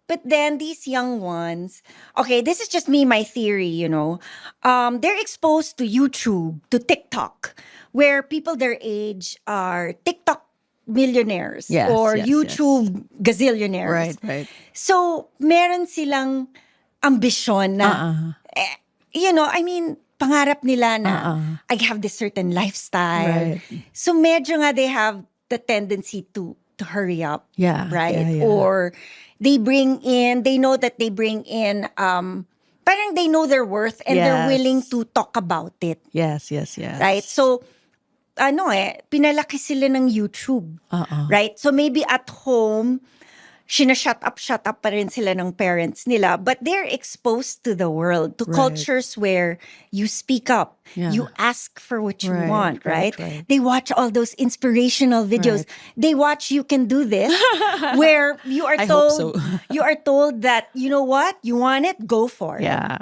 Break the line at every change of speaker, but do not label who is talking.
But then these young ones, okay, this is just me, my theory, they're exposed to YouTube, to TikTok, where people their age are TikTok millionaires
Yes,
or
yes,
YouTube gazillionaires.
Right.
So, meron silang ambisyon na, I mean, pangarap nila na I have this certain lifestyle.
Right.
So, medyo nga they have the tendency to hurry up.
Yeah,
Right?
yeah.
Or they know that they bring in, parang they know their worth and they're
Yes.
willing to talk about it.
Yes.
Right? So, pinalaki sila ng YouTube. Right? So maybe at home, shut up pa rin sila ng parents nila, but they're exposed to the world, to
Right.
cultures where you speak up,
Yeah.
you ask for what you
Right,
want, right?
right.
They watch all those inspirational videos.
Right.
They watch You Can Do This, where you are
I hope so.
you are told that, you know what, you want it, go for it.
Yeah.